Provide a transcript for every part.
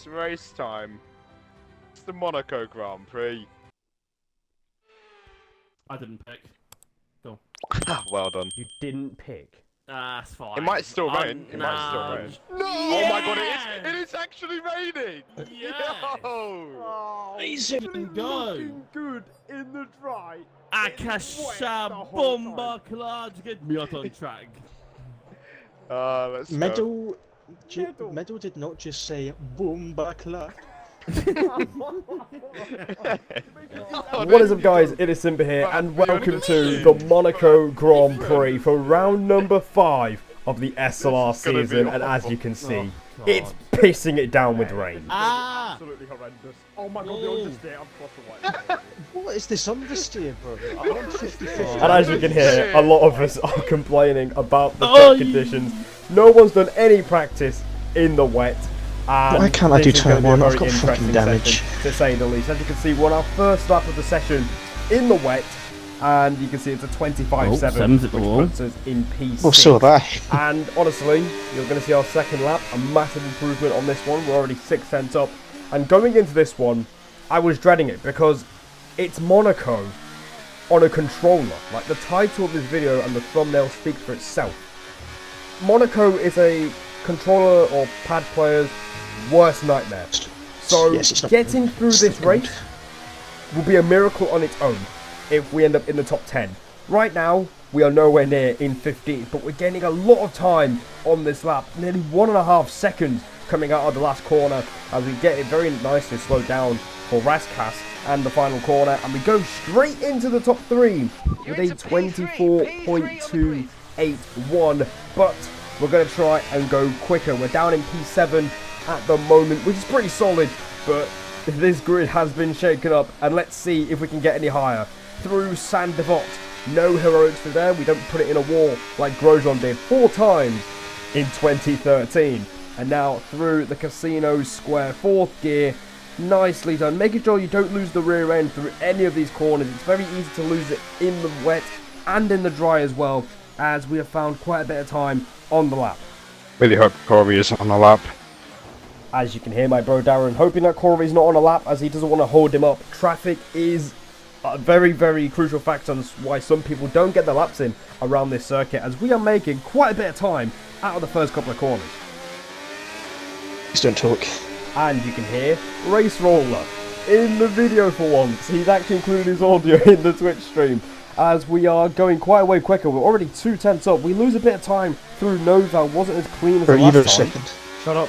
It's race time. It's the Monaco Grand Prix. I didn't pick. Cool. Well done. You didn't pick. That's fine. It might still rain. It might still rain. No! Oh my god, it is actually raining! Yeah! Yo! He's looking good in the dry. Akasha Bomba Clutch, get me out on track. Let's go. Medal did not just say boom bakla. What is up, guys? It is Simba here, and welcome to the Monaco Grand Prix for round number 5 of the SLR season. And as you can see, it's pissing it down with rain. Absolutely horrendous. Oh my god, the understeer. I'm crossing white. What is this understeer, bro? I'm on 50-50. And as you can hear, a lot of us are complaining about the track conditions. No one's done any practice in the wet. Why can't I do turn 1? I've got fucking damage. To say the least. As you can see, we're on our first lap of the session in the wet. And you can see it's a 25-7, which puts us in P6. Well, so have I. And honestly, you're going to see our second lap, a massive improvement on this one. We're already 6 tenths up. And going into this one, I was dreading it because it's Monaco on a controller. Like, the title of this video and the thumbnail speak for itself. Monaco is a controller or pad player's worst nightmare. So getting through this race will be a miracle on its own if we end up in the top 10. Right now, we are nowhere near in 15th, but we're gaining a lot of time on this lap. Nearly 1.5 seconds coming out of the last corner as we get it very nicely slowed down for Raskas and the final corner. And we go straight into the top 3 with a 24.281. But we're going to try and go quicker. We're down in P7 at the moment, which is pretty solid, but this grid has been shaken up, and let's see if we can get any higher. Through Saint-Devote, no heroics through there. We don't put it in a wall like Grosjean did 4 times in 2013. And now through the Casino Square, 4th gear, nicely done. Making sure you don't lose the rear end through any of these corners. It's very easy to lose it in the wet and in the dry as well, as we have found quite a bit of time on the lap. Really hope Corey is on the lap. As you can hear my bro Darren hoping that Corey's not on a lap, as he doesn't want to hold him up. Traffic is a very, very crucial factor on why some people don't get the laps in around this circuit, as we are making quite a bit of time out of the first couple of corners. Please don't talk. And you can hear Race Roller in the video for once. He's actually included his audio in the Twitch stream, as we are going quite a way quicker. We're already 2 tenths up. We lose a bit of time through Nova. Wasn't as clean as the last time. Shut up.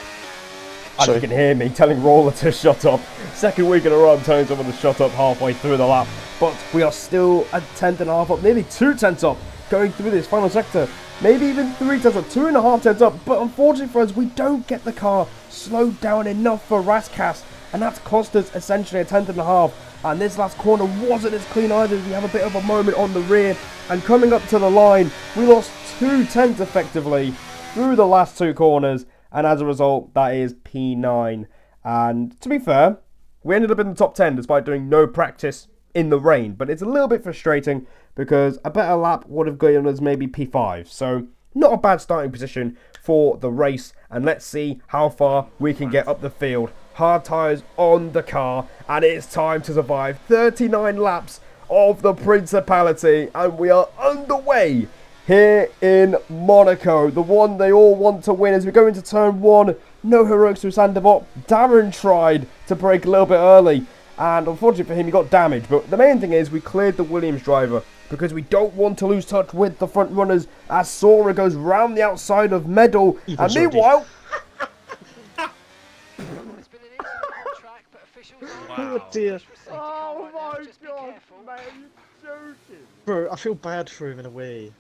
As you can hear me telling Roller to shut up. Second week in a row I'm telling someone to shut up halfway through the lap. But we are still a 10.5 up, nearly 2 tenths up going through this final sector. Maybe even 3 tenths up, 2.5 tenths up. But unfortunately for us, we don't get the car slowed down enough for Raskas. And that's cost us essentially a 10.5. And this last corner wasn't as clean either. We have a bit of a moment on the rear. And coming up to the line, we lost 2 tenths effectively through the last 2 corners. And as a result, that is P9. And to be fair, we ended up in the top 10 despite doing no practice in the rain. But it's a little bit frustrating because a better lap would have given us maybe P5. So not a bad starting position for the race. And let's see how far we can get up the field. Hard tyres on the car, and it's time to survive 39 laps of the Principality, and we are underway here in Monaco, the one they all want to win. As we go into turn 1, no heroics through Saint-Devote. Darren tried to brake a little bit early, and unfortunately for him, he got damaged. But the main thing is we cleared the Williams driver because we don't want to lose touch with the front runners as Sora goes round the outside of Medal. And meanwhile... Oh dear. Oh my god, man, you're joking. Bro, I feel bad for him in a way.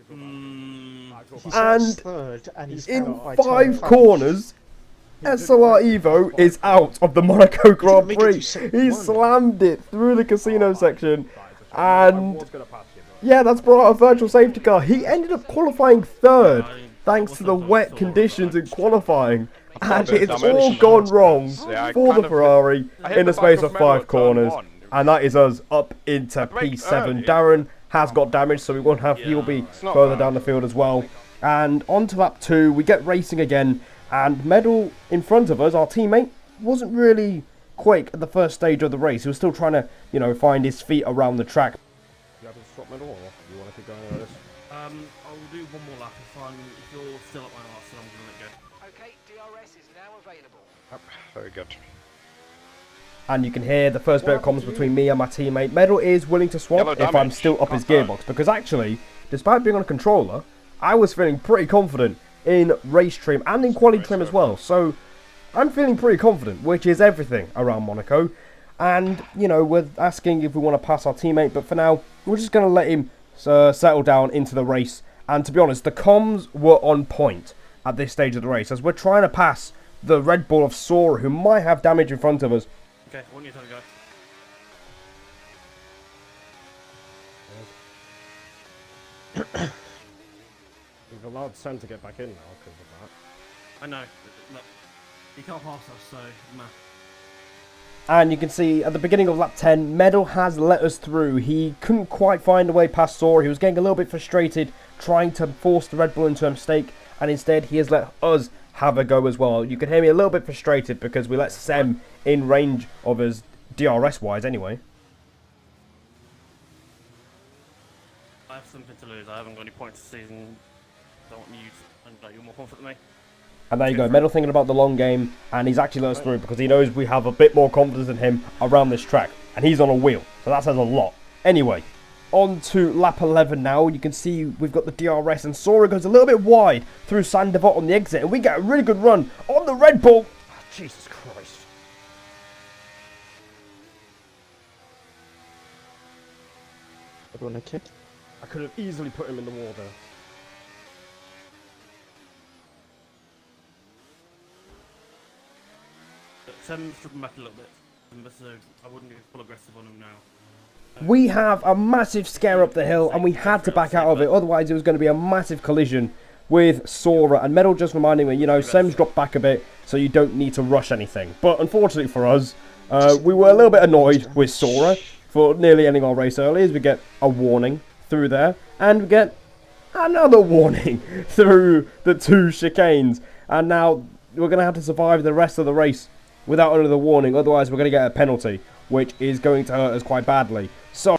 He's And third, and he's in out by 5 corners, SLR Evo is out of the Monaco Grand Prix. He slammed it through the casino section, and yeah, that's brought out a virtual safety car. He ended up qualifying 3rd thanks to the wet conditions in qualifying. And it's all gone wrong for the Ferrari in the space of 5 corners. And that is us up into P7. Darren has got damage, so we won't have. He will be further down the field as well. And on to lap 2, we get racing again. And Medal in front of us, our teammate, wasn't really quick at the first stage of the race. He was still trying to, you know, find his feet around the track. You have to stop Medal, or you want to keep going with this? I'll do one more lap if you're still at my last, then I'm going to let go. Okay, DRS is now available. Very good. And you can hear the first bit of comms between me and my teammate. Medal is willing to swap Yellow if I'm damage. still up his Can't gearbox. Because actually, despite being on a controller, I was feeling pretty confident in race trim and in quality trim as well. So I'm feeling pretty confident, which is everything around Monaco. And, you know, we're asking if we want to pass our teammate. But for now, we're just going to let him settle down into the race. And to be honest, the comms were on point at this stage of the race, as we're trying to pass the Red Bull of Sora, who might have damage in front of us. Okay, I want you to go. We've allowed Sam to get back in now because of that. I know. Look, he can't pass us, so nah. And you can see at the beginning of lap 10, Medal has let us through. He couldn't quite find a way past Sora. He was getting a little bit frustrated trying to force the Red Bull into a mistake, and instead he has let us have a go as well. You can hear me a little bit frustrated because we let Sem in range of us, DRS wise anyway. I have something to lose. I haven't got any points this season. I want you and you're more confident than me. And there you go, Medal thinking about the long game, and he's actually let us through because he knows we have a bit more confidence in him around this track. And he's on a wheel, so that says a lot. Anyway, on to lap 11 now. You can see we've got the DRS, and Sora goes a little bit wide through Sandevot on the exit, and we get a really good run on the Red Bull. Oh, Jesus Christ. Everyone okay? I could have easily put him in the water. Sem's dropping back a little bit, so I wouldn't go full aggressive on him now. We have a massive scare up the hill, and we had to back out of it, otherwise it was going to be a massive collision with Sora. And Medal just reminding me, you know, Sem's dropped back a bit, so you don't need to rush anything. But unfortunately for us, we were a little bit annoyed with Sora for nearly ending our race early, as we get a warning through there, and we get another warning through the two chicanes. And now we're going to have to survive the rest of the race without another warning, otherwise we're going to get a penalty, which is going to hurt us quite badly. So,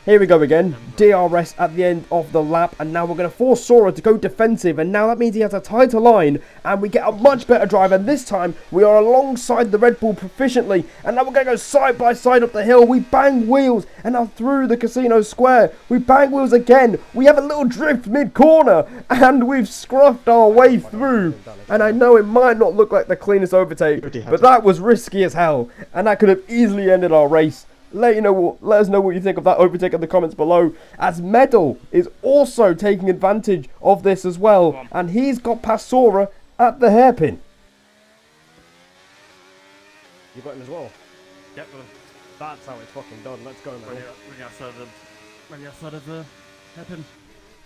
here we go again, DRS at the end of the lap, and now we're going to force Sora to go defensive, and now that means he has a tighter line, and we get a much better drive, and this time we are alongside the Red Bull proficiently, and now we're going to go side by side up the hill. We bang wheels, and now through the casino square, we bang wheels again. We have a little drift mid-corner, and we've scruffed our way through, and I know it might not look like the cleanest overtake, but that was risky as hell, and that could have easily ended our race. Let us know what you think of that overtake in the comments below, as Medal is also taking advantage of this as well, and he's got past Sora at the hairpin. You got him as well? Yep, That's how it's fucking done. Let's go, man. really outside of the hairpin.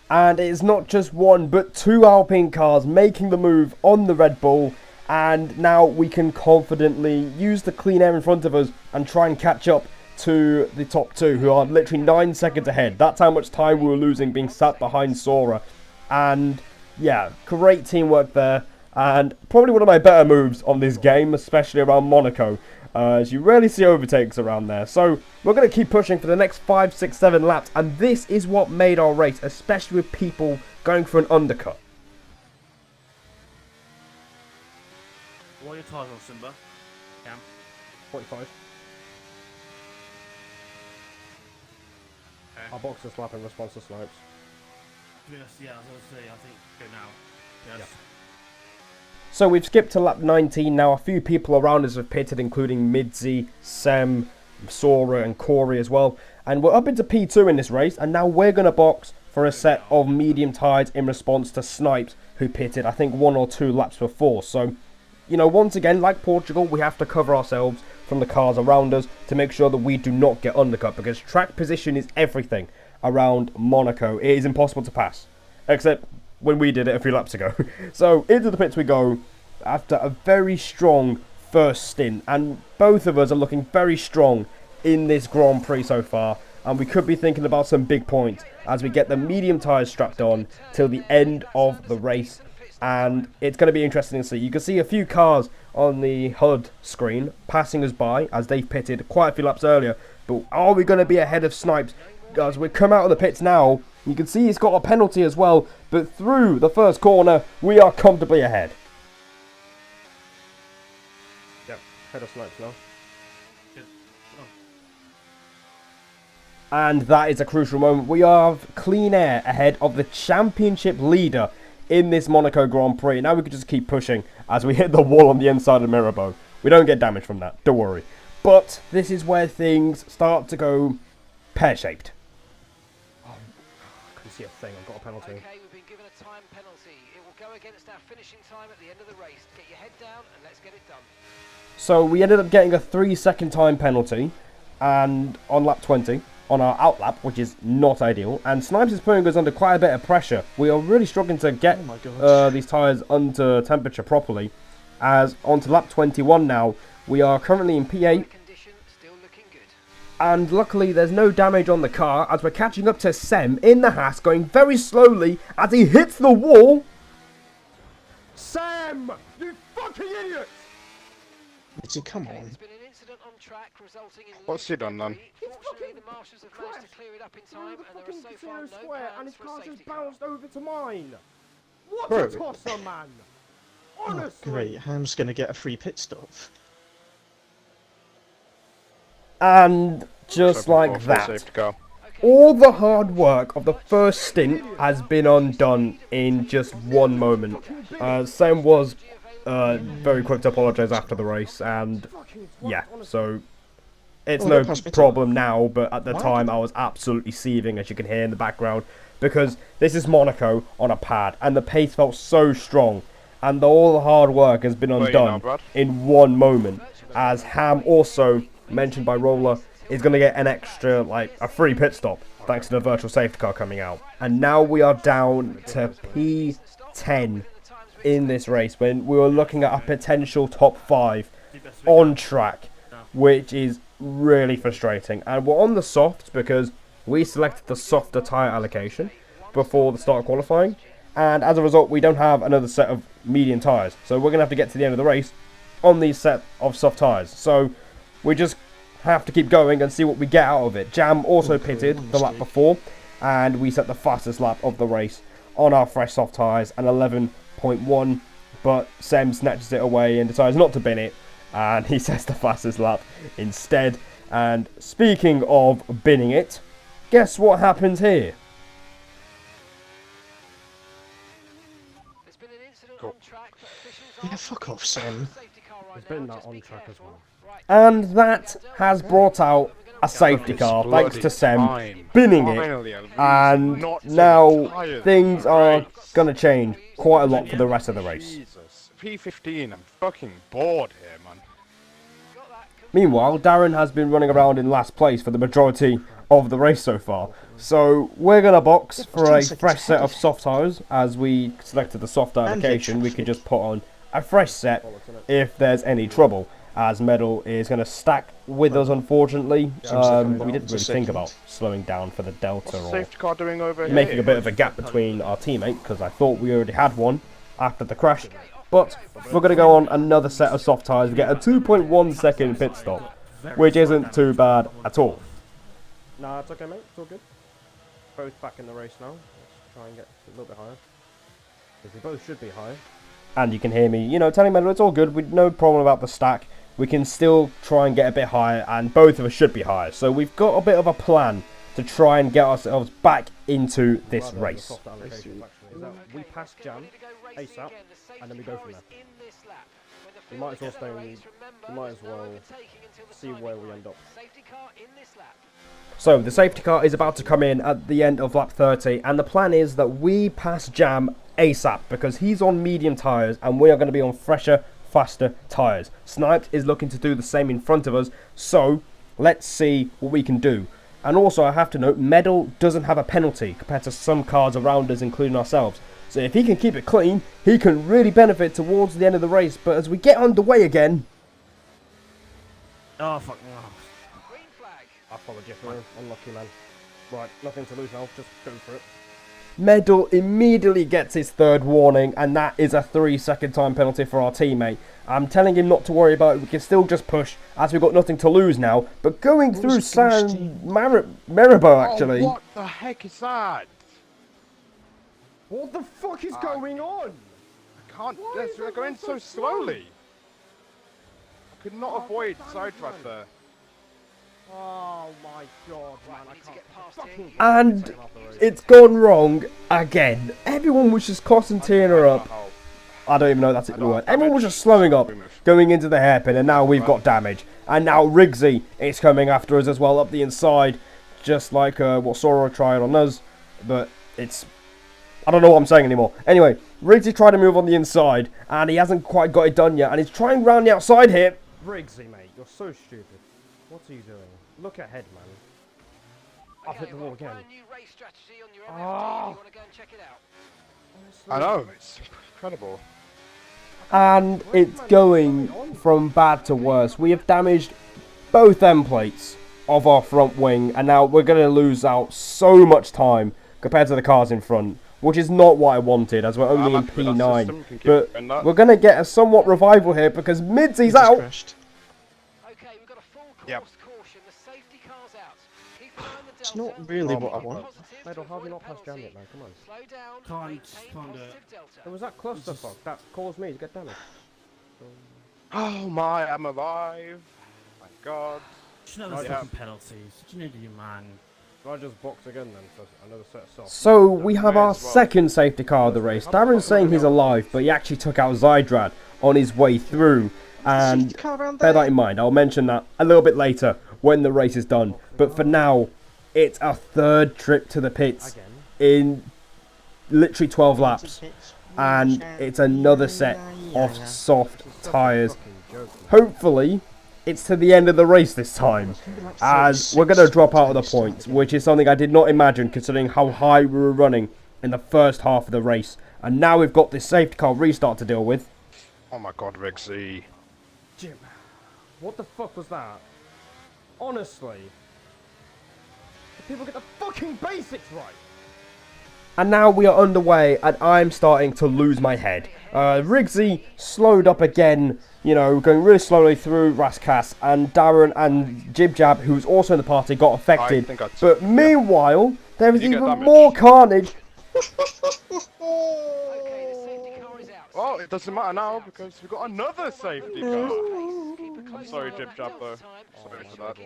And it's not just one, but two Alpine cars making the move on the Red Bull, and now we can confidently use the clean air in front of us and try and catch up to the top two, who are literally 9 seconds ahead. That's how much time we were losing being sat behind Sora. And yeah, great teamwork there, and probably one of my better moves on this game, especially around Monaco, as you rarely see overtakes around there. So we're going to keep pushing for the next 5, 6, 7 laps, and this is what made our race, especially with people going for an undercut. What are your tyres on, Simba? Cam? 45. Okay. Our box is lap in response to slopes. Yes, yeah, I was going to say, I think go now. Yes. Yep. So we've skipped to lap 19 now. A few people around us have pitted, including Midzi, Sem, Sora and Corey as well. And we're up into P2 in this race, and now we're going to box for a set of medium tyres in response to Snipes, who pitted, I think, 1 or 2 laps before. So, you know, once again, like Portugal, we have to cover ourselves from the cars around us to make sure that we do not get undercut, because track position is everything around Monaco. It is impossible to pass, except when we did it a few laps ago. So into the pits we go after a very strong first stint, and both of us are looking very strong in this Grand Prix so far, and we could be thinking about some big points as we get the medium tyres strapped on till the end of the race. and it's going to be interesting to see. You can see a few cars on the HUD screen passing us by as they've pitted quite a few laps earlier. But are we going to be ahead of Snipes? Guys, we come out of the pits now. You can see he's got a penalty as well, but through the first corner, we are comfortably ahead. Yep, head of Snipes now. And that is a crucial moment. We have clean air ahead of the championship leader in this Monaco Grand Prix. Now we can just keep pushing as we hit the wall on the inside of Mirabeau. We don't get damage from that, don't worry. But this is where things start to go pear-shaped. Oh, I can see a thing. I've got a penalty. Okay, we've been given a time penalty. It will go against our finishing time at the end of the race. Get your head down and let's get it done. So we ended up getting a 3-second time penalty and on lap 20. On our outlap, which is not ideal, and Snipes is putting us under quite a bit of pressure. We are really struggling to get these tyres under temperature properly, as onto lap 21 now. We are currently in P8, and luckily there's no damage on the car as we're catching up to Sem in the Haas, going very slowly as he hits the wall. Sam, you fucking idiot! Come on. There's been an incident on track resulting in What's he done then? Fortunately, the marshals have managed to clear it up in time, and there are so far no square, and plans his for a car safety just car. bounced over to mine. What Bro. a tosser, man! Oh, Honestly. great. Ham's going to get a free pit stop. And just like that, all the hard work of the first stint has been undone in just one moment. Sam was very quick to apologise after the race, and yeah, so it's no problem now, but at the time I was absolutely seething, as you can hear in the background, because this is Monaco on a pad, and the pace felt so strong, and all the hard work has been undone in one moment, as Ham, also mentioned by Roller, is going to get an extra, like, a free pit stop, thanks to the virtual safety car coming out. And now we are down to P10 in this race, when we were looking at a potential top 5 on track, which is really frustrating. And we're on the softs because we selected the softer tyre allocation before the start of qualifying, and as a result we don't have another set of medium tyres, so we're going to have to get to the end of the race on these set of soft tyres. So we just have to keep going and see what we get out of it. Jam also pitted the lap before, and we set the fastest lap of the race on our fresh soft tyres, an 11.1, but Sem snatches it away and decides not to bin it, and he sets the fastest lap instead. And speaking of binning it, guess what happens here? There's been an incident on track, but officials Yeah, fuck off, Sam. There's been that on track as well. And that has brought out a safety car, thanks to Sem binning it. And now things are going to change quite a lot for the rest of the race. Jesus, P15, I'm fucking bored here, man. Meanwhile, Darren has been running around in last place for the majority of the race so far. So we're going to box for a fresh set of soft tyres. As we selected the soft allocation, we could just put on a fresh set if there's any trouble, as Medal is going to stack with us, unfortunately. We didn't really think about slowing down for the Delta or Safety car doing over making here? a bit of a gap between our teammate, because I thought we already had one after the crash. But we're going to go on another set of soft tyres. We get a 2.1 second pit stop, which isn't too bad at all. Nah, it's okay, mate. It's all good. Both back in the race now. Let's try and get a little bit higher, because we both should be higher. And you can hear me, you know, telling Medal it's all good. We no problem about the stack. We can still try and get a bit higher, and both of us should be higher. So we've got a bit of a plan to try and get ourselves back into this race. We pass Jam ASAP, and then we go from there. We might as well stay. We might as well see where we end up. So the safety car is about to come in at the end of lap 30, and the plan is that we pass Jam ASAP because he's on medium tyres and we are going to be on fresher, faster tyres. Snipes is looking to do the same in front of us, so let's see what we can do. And also I have to note, Medal doesn't have a penalty compared to some cars around us, including ourselves. So if he can keep it clean, he can really benefit towards the end of the race. But as we get underway again... Oh, fuck. Oh. I followed you through. Unlucky, man. Right, nothing to lose now. Just go for it. Medal immediately gets his third warning, and that is a 3-second time penalty for our teammate. I'm telling him not to worry about it. We can still just push, as we've got nothing to lose now. But going through Maribor, actually. Oh, what the heck is that? What the fuck is going on? I can't. They're going so slowly. I could not avoid sidetrack there. Oh my god, man, I can't fucking... And it's gone wrong again. Everyone was just concentrating her up. I don't even know that's the word. Everyone was just slowing up, going into the hairpin, and now we've got damage. And now Riggsy is coming after us as well, up the inside, just like what Sora tried on us. But it's... I don't know what I'm saying anymore. Anyway, Riggsy tried to move on the inside, and he hasn't quite got it done yet, and he's trying round the outside here. Riggsy, mate, you're so stupid. What are you doing? Look ahead, man. I've hit the wall again. Oh. I know, it's incredible. And it's going from bad to worse. We have damaged both end plates of our front wing, and now we're going to lose out so much time compared to the cars in front, which is not what I wanted, as we're only in P9. But we're going to get a somewhat revival here because Midsy's out. Okay, we've got a full course caution. The safety car's out. Keep an eye on the It's delta. not really what I want. Medal, how have you not passed Jan yet, man? Come on. Slow down. Can't maintain find it. positive delta. It was that clusterfuck that caused me to get damaged. Oh my, I'm alive. My god. You know the fucking penalties. You need you, man. Do I just box again then for another set of softs? So we have our second safety car of the race. Darren's saying he's alive, but he actually took out Zydrad on his way through. And bear that in mind, I'll mention that a little bit later when the race is done. But for now, it's our third trip to the pits in literally 12 laps. And it's another set of soft tyres. Hopefully, it's to the end of the race this time, as we're going to drop out of the points, which is something I did not imagine considering how high we were running in the first half of the race. And now we've got this safety car restart to deal with. Oh my god, Riggsy. Jim, what the fuck was that? Honestly. People get the fucking basics right. And now we are underway, and I'm starting to lose my head. Riggsy slowed up again, you know, going really slowly through Raskas, and Darren and Jib Jab, who's also in the party, got affected. But meanwhile, there is even more carnage. Well, it doesn't matter now because we've got another safety car. I'm sorry, Jib Jab, though. Sorry for that.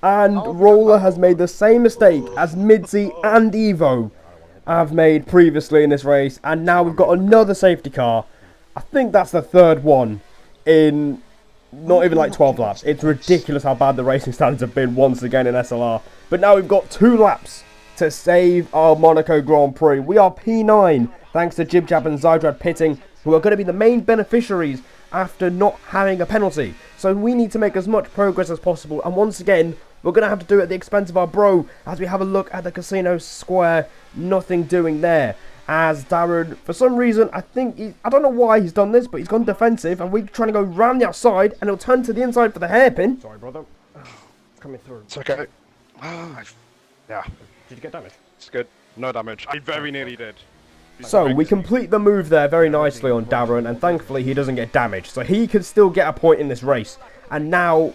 And Roller has made the same mistake as Midsy and Evo have made previously in this race, and now we've got another safety car. I think that's the third one in not even like 12 laps. It's ridiculous how bad the racing standards have been once again in SLR. But now we've got 2 laps to save our Monaco Grand Prix. We are P9 thanks to Jib Jab and Zydrad pitting, who are going to be the main beneficiaries after not having a penalty. So we need to make as much progress as possible, and once again we're going to have to do it at the expense of our bro as we have a look at the casino square. Nothing doing there, as Darren, for some reason, I don't know why he's done this, but he's gone defensive, and we're trying to go round the outside, and he'll turn to the inside for the hairpin. Sorry, brother. Coming through. It's okay. Yeah. Did you get damaged? It's good. No damage. I very nearly did. So we complete the move there very nicely on Darren, and thankfully he doesn't get damaged, so he can still get a point in this race. And now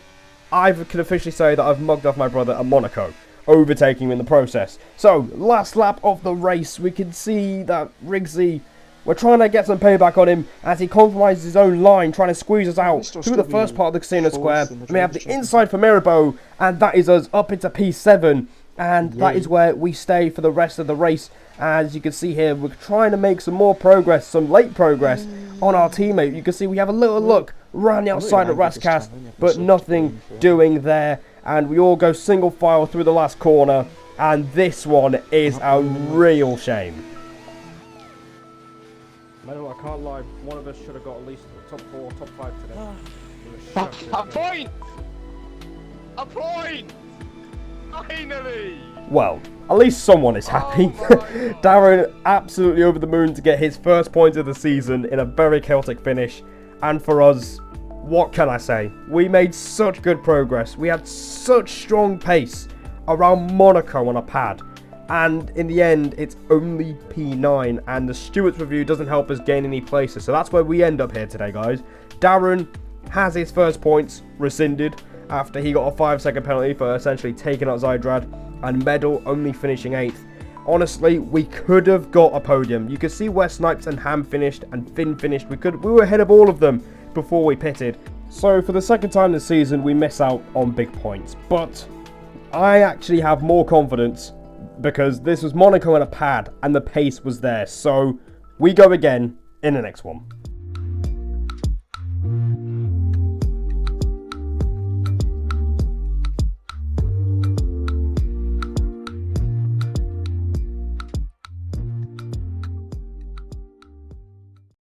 I can officially say that I've mugged off my brother at Monaco, overtaking him in the process. So last lap of the race, we can see that Riggsy, we're trying to get some payback on him as he compromises his own line, trying to squeeze us out through the first part of the casino square. And we have the inside for Mirabeau, and that is us up into P7. And that is where we stay for the rest of the race. As you can see here, we're trying to make some more progress, some late progress on our teammate. You can see we have a little look around the outside at Raskas, but nothing doing there. And we all go single file through the last corner. And this one is a real shame. Medal, I can't lie. One of us should have got at least the top 4, top 5 today. A point! A point! Finally! Well, at least someone is happy. Darren absolutely over the moon to get his first point of the season in a very chaotic finish. And for us, what can I say? We made such good progress. We had such strong pace around Monaco on a pad. And in the end, it's only P9. And the Stewart's review doesn't help us gain any places. So that's where we end up here today, guys. Darren has his first points rescinded after he got a 5-second penalty for essentially taking out Zydrad. And Medal only finishing 8th. Honestly, we could have got a podium. You could see where Snipes and Ham finished and Finn finished. We were ahead of all of them before we pitted. So for the second time this season, we miss out on big points. But I actually have more confidence because this was Monaco in a pad and the pace was there. So we go again in the next one.